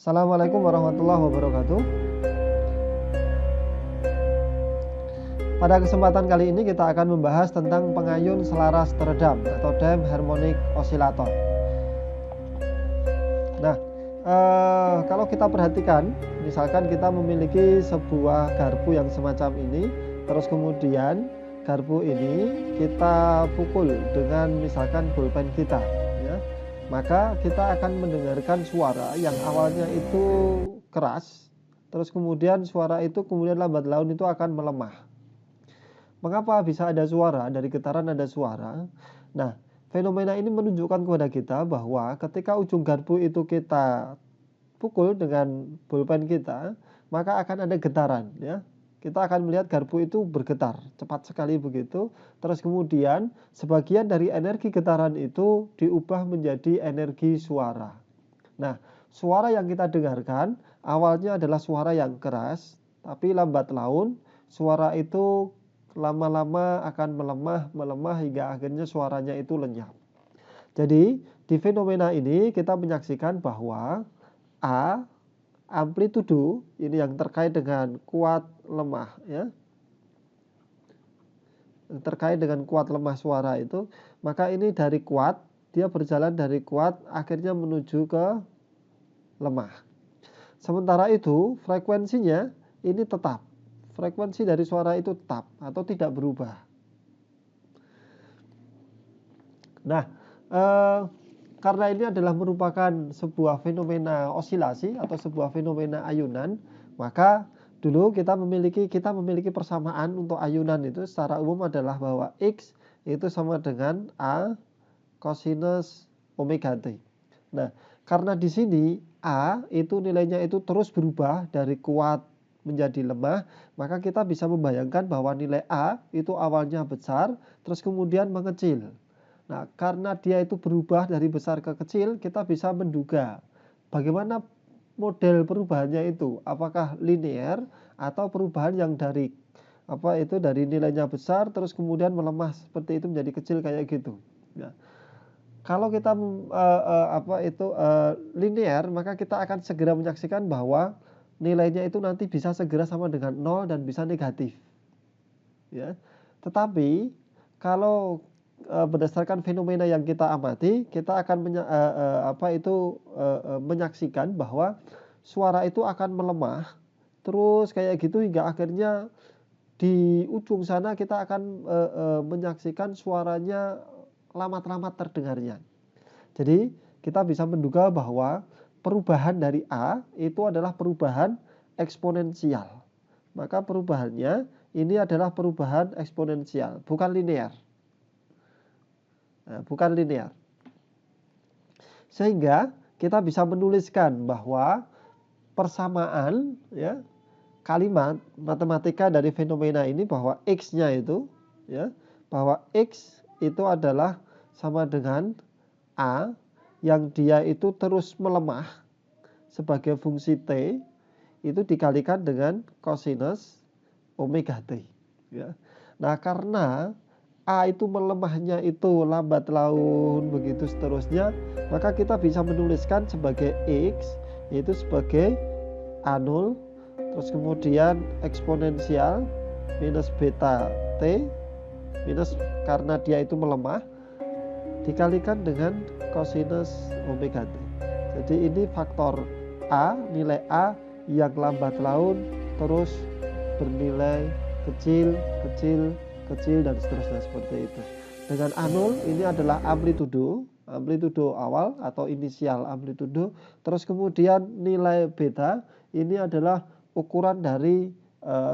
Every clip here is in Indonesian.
Assalamualaikum warahmatullahi wabarakatuh. Pada kesempatan kali ini kita akan membahas tentang pengayun selaras teredam atau damped harmonic oscillator. Nah, kalau kita perhatikan, misalkan kita memiliki sebuah garpu yang semacam ini, terus kemudian garpu ini kita pukul dengan misalkan bolpen kita, ya, maka kita akan mendengarkan suara yang awalnya itu keras, terus kemudian suara itu kemudian lambat laun itu akan melemah. Mengapa bisa ada suara? Dari getaran ada suara. Nah, fenomena ini menunjukkan kepada kita bahwa ketika ujung garpu itu kita pukul dengan bolpen kita, maka akan ada getaran, ya. Kita akan melihat garpu itu bergetar, cepat sekali begitu. Terus kemudian sebagian dari energi getaran itu diubah menjadi energi suara. Nah, suara yang kita dengarkan awalnya adalah suara yang keras, tapi lambat laun suara itu lama-lama akan melemah hingga akhirnya suaranya itu lenyap. Jadi di fenomena ini kita menyaksikan bahwa A, amplitudo ini yang terkait dengan kuat lemah, ya, yang terkait dengan kuat lemah suara itu, maka ini dari kuat dia berjalan dari kuat akhirnya menuju ke lemah. Sementara itu frekuensinya ini tetap. Frekuensi dari suara itu tetap atau tidak berubah. Nah, karena ini adalah merupakan sebuah fenomena osilasi atau sebuah fenomena ayunan, maka dulu kita memiliki persamaan untuk ayunan itu secara umum adalah bahwa X itu sama dengan A cosinus omega T. Nah, karena di sini A itu nilainya itu terus berubah dari kuat menjadi lemah, maka kita bisa membayangkan bahwa nilai A itu awalnya besar, terus kemudian mengecil. Nah, karena dia itu berubah dari besar ke kecil, kita bisa menduga bagaimana model perubahannya itu, apakah linear atau perubahan yang dari dari nilainya besar terus kemudian melemah seperti itu menjadi kecil kayak gitu. Nah, kalau kita linear, maka kita akan segera menyaksikan bahwa nilainya itu nanti bisa segera sama dengan 0 dan bisa negatif. Ya. Tetapi kalau berdasarkan fenomena yang kita amati, kita akan menyaksikan bahwa suara itu akan melemah terus kayak gitu hingga akhirnya di ujung sana kita akan menyaksikan suaranya lamat-lamat terdengarnya. Jadi kita bisa menduga bahwa perubahan dari A itu adalah perubahan eksponensial. Maka perubahannya ini adalah perubahan eksponensial, bukan linear. Bukan linear. Sehingga kita bisa menuliskan bahwa persamaan, ya, kalimat matematika dari fenomena ini bahwa X-nya itu, ya, bahwa X itu adalah sama dengan A yang dia itu terus melemah sebagai fungsi T itu dikalikan dengan cosinus omega T, ya. Nah, karena A itu melemahnya itu lambat laun begitu seterusnya, maka kita bisa menuliskan sebagai X yaitu sebagai A0 terus kemudian eksponensial minus beta T minus karena dia itu melemah dikalikan dengan cosinus omega T. Jadi ini faktor A, nilai A yang lambat laun terus bernilai kecil dan seterusnya seperti itu. Dengan A0 ini adalah amplitudo awal atau inisial amplitudo. Terus kemudian nilai beta ini adalah ukuran dari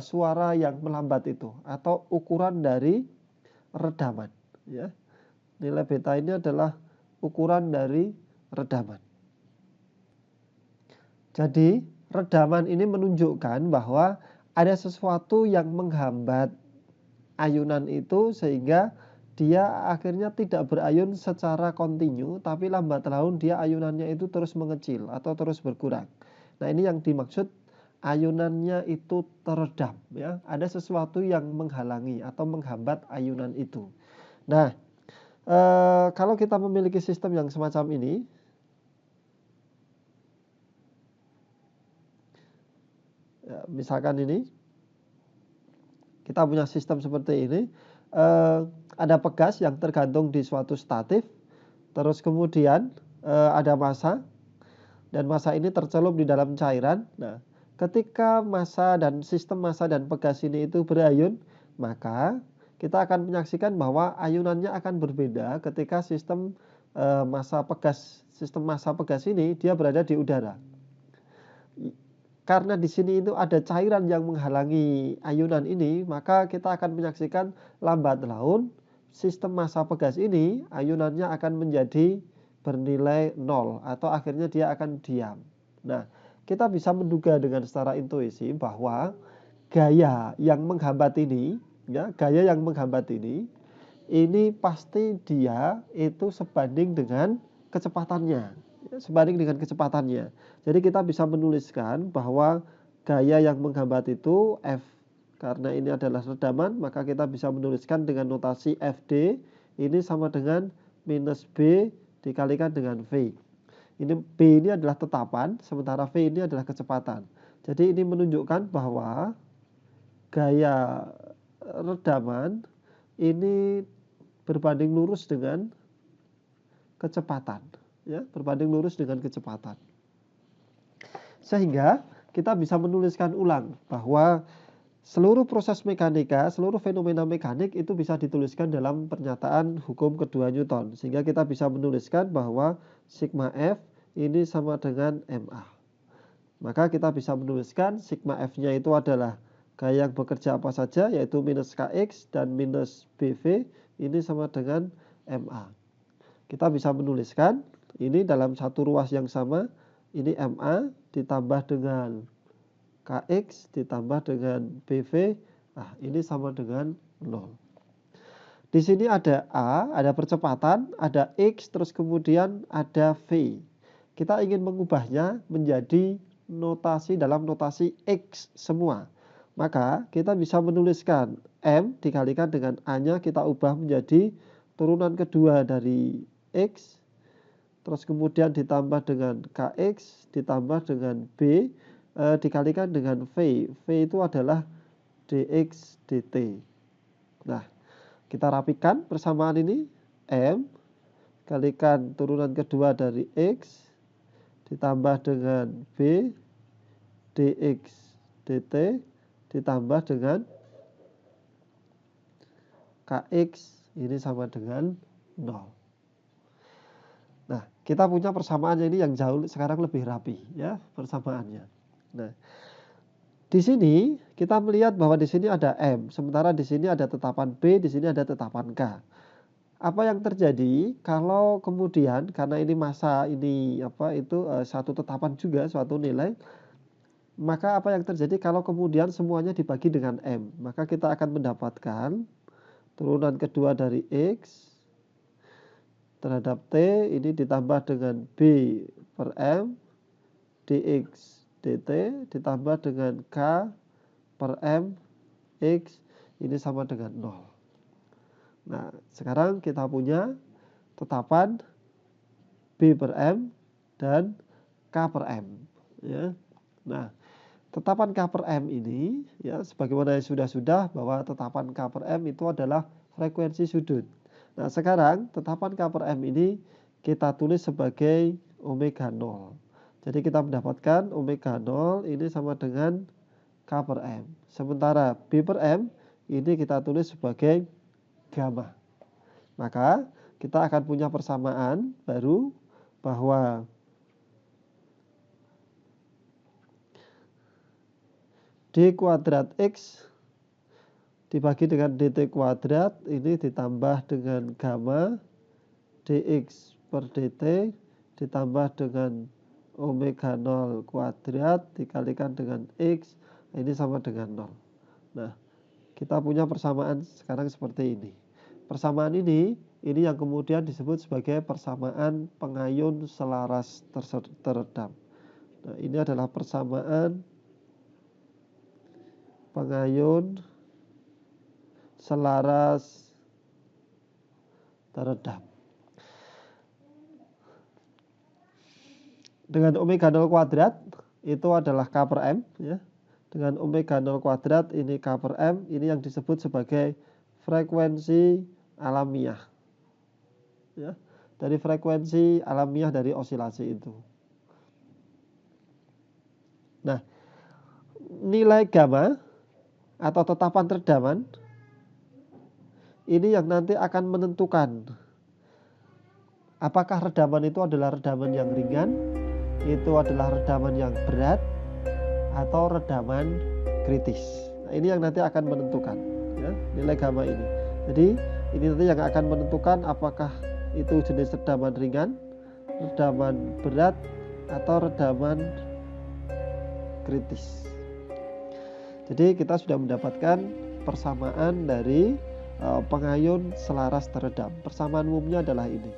suara yang melambat itu atau ukuran dari redaman, ya. Nilai beta ini adalah ukuran dari redaman. Jadi redaman ini menunjukkan bahwa ada sesuatu yang menghambat ayunan itu sehingga dia akhirnya tidak berayun secara kontinu, tapi lambat laun dia ayunannya itu terus mengecil atau terus berkurang. Nah, ini yang dimaksud ayunannya itu teredam, ya. Ada sesuatu yang menghalangi atau menghambat ayunan itu. Nah, kalau kita memiliki sistem yang semacam ini, misalkan ini kita punya sistem seperti ini, ada pegas yang tergantung di suatu statif, terus kemudian ada massa, dan massa ini tercelup di dalam cairan. Nah, ketika massa dan sistem massa dan pegas ini itu berayun, maka kita akan menyaksikan bahwa ayunannya akan berbeda ketika sistem massa pegas ini dia berada di udara. Karena di sini itu ada cairan yang menghalangi ayunan ini, maka kita akan menyaksikan lambat laun sistem massa pegas ini ayunannya akan menjadi bernilai 0 atau akhirnya dia akan diam. Nah, kita bisa menduga dengan secara intuisi bahwa gaya yang menghambat ini, ini pasti dia itu sebanding dengan kecepatannya. Jadi kita bisa menuliskan bahwa gaya yang menghambat itu F. Karena ini adalah redaman, maka kita bisa menuliskan dengan notasi FD. Ini sama dengan minus B dikalikan dengan V. Ini B ini adalah tetapan, sementara V ini adalah kecepatan. Jadi ini menunjukkan bahwa gaya redaman ini berbanding lurus dengan kecepatan. Sehingga kita bisa menuliskan ulang bahwa seluruh proses mekanika, seluruh fenomena mekanik itu bisa dituliskan dalam pernyataan hukum kedua Newton. Sehingga kita bisa menuliskan bahwa sigma F ini sama dengan MA. Maka kita bisa menuliskan sigma F-nya itu adalah gaya yang bekerja apa saja, yaitu minus Kx dan minus BV, ini sama dengan MA. Kita bisa menuliskan ini dalam satu ruas yang sama, ini MA ditambah dengan Kx ditambah dengan BV, nah ini sama dengan 0. Di sini ada A, ada percepatan, ada X, terus kemudian ada V. Kita ingin mengubahnya menjadi notasi dalam notasi X semua. Maka kita bisa menuliskan M dikalikan dengan A-nya kita ubah menjadi turunan kedua dari X, terus kemudian ditambah dengan Kx, ditambah dengan B, dikalikan dengan V. V itu adalah dx dt. Nah, kita rapikan persamaan ini. M kalikan turunan kedua dari X, ditambah dengan B, dx dt, ditambah dengan Kx, ini sama dengan 0. Nah, kita punya persamaannya ini yang jauh sekarang lebih rapi ya persamaannya. Nah, di sini kita melihat bahwa di sini ada M, sementara di sini ada tetapan B, di sini ada tetapan K. Apa yang terjadi kalau kemudian karena ini massa ini satu tetapan juga suatu nilai, maka apa yang terjadi kalau kemudian semuanya dibagi dengan M, maka kita akan mendapatkan turunan kedua dari X terhadap T ini ditambah dengan B per M dx dt ditambah dengan K per M X ini sama dengan 0. Nah, sekarang kita punya tetapan B per M dan K per M. Ya. Nah, tetapan K per M ini, ya, sebagaimana yang sudah bahwa tetapan K per M itu adalah frekuensi sudut. Nah, sekarang tetapan K per M ini kita tulis sebagai omega 0. Jadi kita mendapatkan omega 0 ini sama dengan K per M. Sementara B per M ini kita tulis sebagai gamma. Maka kita akan punya persamaan baru bahwa D kuadrat X dibagi dengan dt kuadrat ini ditambah dengan gamma dx per dt ditambah dengan omega 0 kuadrat dikalikan dengan X, ini sama dengan 0. Nah, kita punya persamaan sekarang seperti ini. Persamaan ini yang kemudian disebut sebagai persamaan pengayun selaras teredam. Nah, ini adalah persamaan pengayun selaras teredam. Dengan omega 0 kuadrat itu adalah K per M, ya. dengan omega 0 kuadrat ini K per M, ini yang disebut sebagai frekuensi alamiah. Ya, dari frekuensi alamiah dari osilasi itu. Nah, nilai gamma atau tetapan redaman ini yang nanti akan menentukan apakah redaman itu adalah redaman yang ringan, itu adalah redaman yang berat, atau redaman kritis. Nah, ini yang nanti akan menentukan ya, nilai gamma ini. Jadi ini nanti yang akan menentukan apakah itu jenis redaman ringan, redaman berat, atau redaman kritis. Jadi kita sudah mendapatkan persamaan dari pengayun selaras teredam. Persamaan umumnya adalah ini.